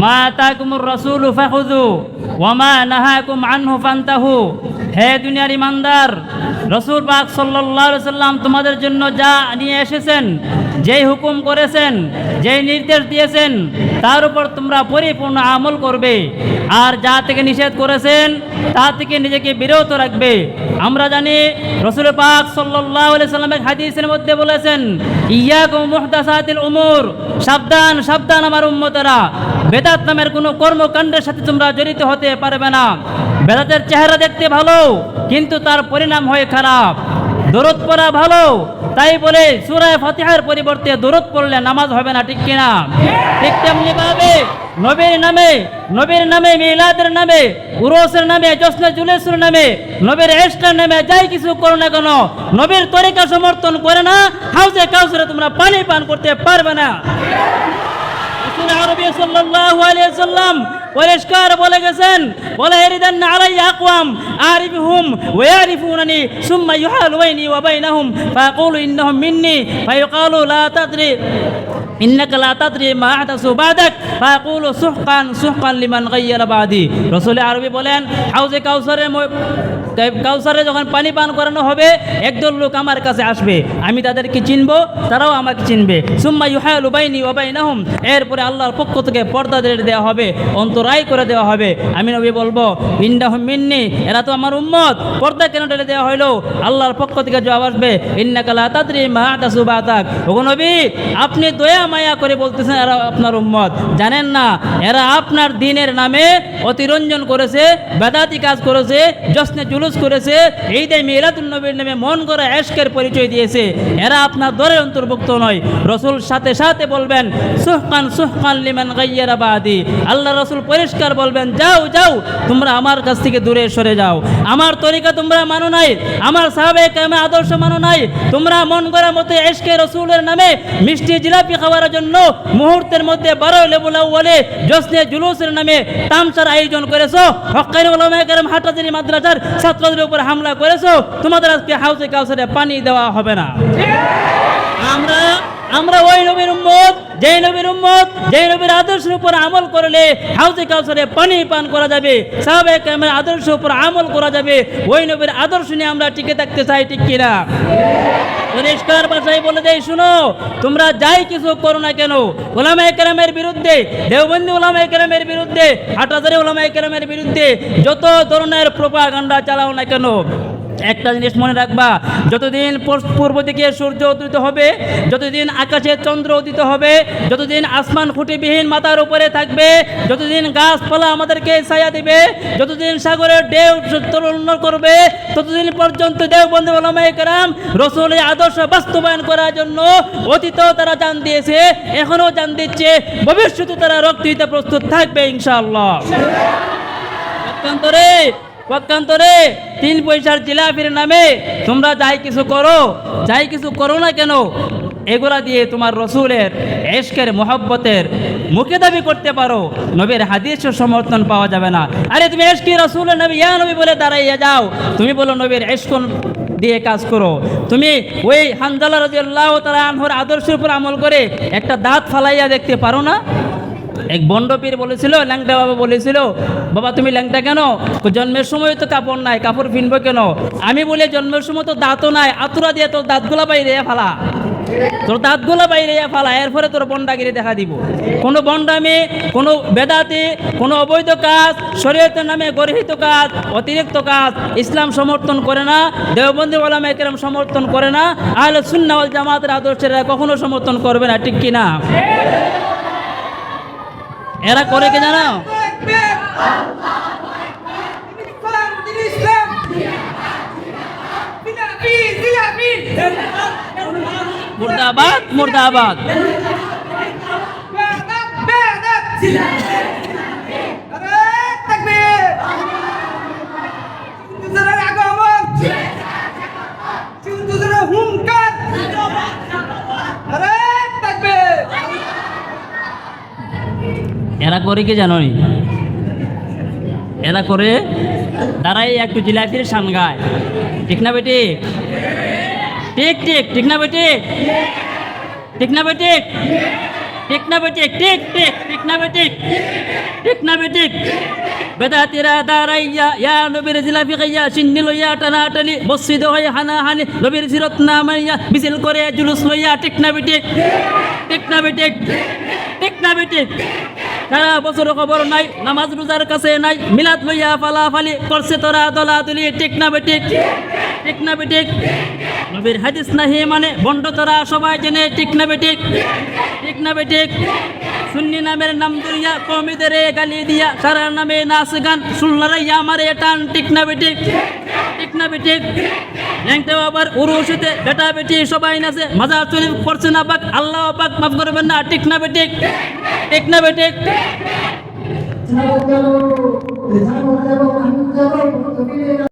মা আতাকুমুর রাসূলু ফাখুযু ওয়া মা নাহাকুম আনহু ফান্তাহু। হে দুনিয়ার ইমানদার, রাসূল পাক সাল্লাল্লাহু আলাইহি সাল্লাম তোমাদের জন্য যা নিয়ে এসেছেন, যেই হুকুম করেছেন, যেই নির্দেশ দিয়েছেন, তার উপর তোমরা পরিপূর্ণ আমল করবে। আর যা থেকে নিষেধ করেছেন তা থেকে নিজেকে বিরত রাখবে। আমরা জানি রাসূল পাক সাল্লাল্লাহু আলাইহি সাল্লামের হাদিসের মধ্যে বলেছেন, ইয়াকুম মুহদাসাতিল উমুর, সাবধান সাবধান আমার উম্মতেরা, বেদাত নামের কোনো কর্মকাণ্ডের সাথে তোমরা জড়িত হতে পারবে না। বেদাতের চেহারা দেখতে ভালো, কিন্তু তার পরিণাম হয় খারাপ। দরুদ পড়া ভালো, তাই বলে সূরা ফাতিহার পরিবর্তে দরুদ পড়লে নামাজ হবে না, ঠিক কিনা? ঠিক তেমনি ভাবে নবীর নামে মিলাদের নামে, উরুসের নামে, জশ্নে জুলুসের নামে, নবীর ইশকের নামে যাই কিছু করো না কেন, নবীর তরিকা সমর্থন করে না, হাউজে কাউসারে তোমরা পানি পান করতে পারবে না। রাসূল আরবি সাল্লাল্লাহু আলাইহি ওয়াসাল্লাম পরিষ্কার বলে গেছেন, ওয়ালা ইয়ারিদান্না আলাইয়া আকওয়াম আরিফুহুম ওয়া ইয়ারিফুনানি সুম্মা ইউহালু বাইনি ওয়া বাইনাহুম ফায়াকুলু ইন্নাহুম মিন্নি ফায়াকালু লা তাদরি ইন্নাকা লা তাদরি মা আহদাসু বাদাক ফায়াকুলু সুহকান সুহকান লিমান গায়্যারা বাদি। রাসূল আরবি বলেন, হাউজে কাউসারে যখন পানি পান করানো হবে, একদল লোক আমার কাছে আসবে, আমি তাদেরকে চিনব, তারাও আমাকে চিনবে। সুম্মা ইউহালু বাইনি ওয়া বাইনাহুম, এরপরে আল্লাহর পক্ষ থেকে পর্দা দিয়ে দেওয়া হবে, অন্তরায় করে দেওয়া হবে। আমি নবী বলবো, ইন্নাহুম মিন্নি, এরা তো আমার উম্মত, পর্দা কেন ঢেলে দেওয়া হইলো? আল্লাহর পক্ষ থেকে জবাব আসবে, ইন্নাকা লা তাদরি মা আহদাসু বাদাক। ওগো নবী, আপনি দয়া মায়া করে বলতেছেন এরা আপনার উম্মত, জানেন না এরা আপনার দ্বীনের নামে অতিরঞ্জন করেছে, বেদাতি কাজ করেছে, জশ্নে জুলুস করেছে, ঈদে মিলাদুন নবীর নামে মন গড়া ইশকের পরিচয় দিয়েছে, এরা আপনার দলের অন্তর্ভুক্ত নয়। রাসূল সাথে সাথে বলবেন, সুহকান সুহকান লিমান গায়্যারা বাদি। আল্লাহ রাসূল পরিষ্কার বলবেন, যাও যাও, তোমরা আমার কাছ থেকে দূরে সরে যাও, আমার তরিকা তোমরা মানো নাই, আমার সাহাবায়ে কেরামের আদর্শ মানো নাই, তোমরা মন গড়া মতো ইশকে রাসূলের নামে মিষ্টি জিলাপি খাওয়ার জন্য মুহূর্তের মধ্যে 12 লেবুল আউয়ালে জশ্নে জুলুসের নামে তামসার আয়োজন করেছো, হক্কানি উলামায়ে কেরাম হাটহাজারী মাদ্রাসার ছাত্রদের উপর হামলা করেছো, তোমাদের আজকে হাউজে কাউসারে পানি দেওয়া হবে না। আমরা ওই নবীর উম্মত, যেই নবীর আদর্শের উপর আমল করলে হাউজে কাউসারে পানি পান করা যাবে, সাহাবায়ে কেরামের আদর্শের উপর আমল করা যাবে। ওই নবীর আদর্শ নিয়ে আমরা টিকে থাকতে চাই, ঠিক কিনা? পরিষ্কার ভাষায় বলে দেই, শুনো, তোমরা যাই কিছু করো না কেন, উলামায়ে কেরামের বিরুদ্ধে, দেওবন্দি উলামায়ে কেরামের বিরুদ্ধে, হাটহাজারী উলামায়ে কেরামের বিরুদ্ধে যত ধরনের প্রোপাগান্ডা চালাও না কেন, একটা জিনিস মনে রাখবা, যতদিন পূর্ব দিকে সূর্য উদিত হবে, যতদিন আকাশে চন্দ্র উদিত হবে, যতদিন আসমান খুঁটিবিহীন মাথার উপরে থাকবে, যতদিন গাছপালা আমাদেরকে ছায়া দিবে, যতদিন সাগরের ঢেউ তরুণ করবে, ততদিন পর্যন্ত দেওবন্দি উলামায়ে কেরাম রাসূলের আদর্শ বাস্তবায়ন করার জন্য অতীতেও তারা জান দিয়েছে, এখনো জান দিচ্ছে, ভবিষ্যতে তারা রক্ত দিতে প্রস্তুত থাকবে ইনশাআল্লাহ। পক্ষান্তরে 3 পয়সার জিলাপির নামে তোমরা যাই কিছু করো না কেন, এগুলা দিয়ে তোমার রসুলের ইশকের মোহব্বতের মুখে দাবি করতে পারো, নবীর হাদিসের সমর্থন পাওয়া যাবে না। আরে তুমি ইশকে রাসূলের নবী ইয়া নবী বলে দাঁড়াইয়া যাও, তুমি বলো নবীর ইশক দিয়ে কাজ করো। তুমি ওই হানজালা রাদিয়াল্লাহু তাআলা আনহুর আদর্শের উপর আমল করে একটা দাঁত ফালাইয়া দেখতে পারো না? এক বন্ড পীর বলেছিল, ল্যাংটা বাবা বলেছিল, বাবা তুমি ল্যাংটা কেন? জন্মের সময় তো কাপড় নাই, কাপড় কিনবো কেন? আমি বলি, জন্মের সময় তো দাঁতও নাই, আতুরা দিয়ে তোর দাঁতগুলা বাইরে ফালা, এরপরে তোর বন্ডাগিরি দেখা দিব। কোনো বন্ডামি, কোনো বেদাতি, কোনো অবৈধ কাজ, শরীয়তের নামে গর্হিত কাজ, অতিরিক্ত কাজ ইসলাম সমর্থন করে না, দেওবন্দি উলামায়ে কেরাম সমর্থন করে না, আহলে সুন্নাহ ওয়াল জামাতের আদর্শের কখনো সমর্থন করবে না, ঠিক কিনা? এরা করে কি জানো? মুর্দাবাদ মুর্দাবাদ। এরা করে কি জানো? এরা করে দাঁড়াই একটু জিলাপির শান গায়, ঠিক না বেটি? ঠিক ঠিক, ঠিক না বেটি? ঠিক না বেটি? ঠিক না বেঠিক? ঠিক ঠিক। ঠিক না বেঠিক? ঠিক না বেঠিক? বেদাতিরা দাঁড়াইয়া ইয়া নবীর জিলাপি খাইয়া সিন্নি লইয়া টানাটানি মসজিদ হয়ে হানাহানি নবীর সিরত নামাইয়া মিছিল করে জুলুস লইয়া ঠিক না বেঠিক? ঠিক না বেঠিক? ঠিক না বেঠিক? সারা বছর খবর নাই, নামাজ রোজার কাছে নাই, মিলাদ লইয়া ফালাফালি করছে তোরা দলাদলি ঠিক না বেঠিক? ঠিক না বেঠিক? নবীর হাদিস নাহি মানে বন্ড তোরা সবাই জেনে ঠিক না বেঠিক? ঠিক না বেঠিক? সুন্নি নামের নাম দুনিয়া কমিদের গালি দিয়া সারা নামে নাচ গান শুনলারাইয়া আমারে টান ঠিক না বেঠিক? ঠিক না বেঠিক? ল্যাংটেও আবার উরুষিতে বেটা বেটি সবাই নাচে মাজার শরীফ পড়ছে না পাক আল্লাহ পাক মাফ করবেন না ঠিক না বেঠিক? ঠিক না বেঠিক? যাবো যাবো যাবো যাবো আমি যাবো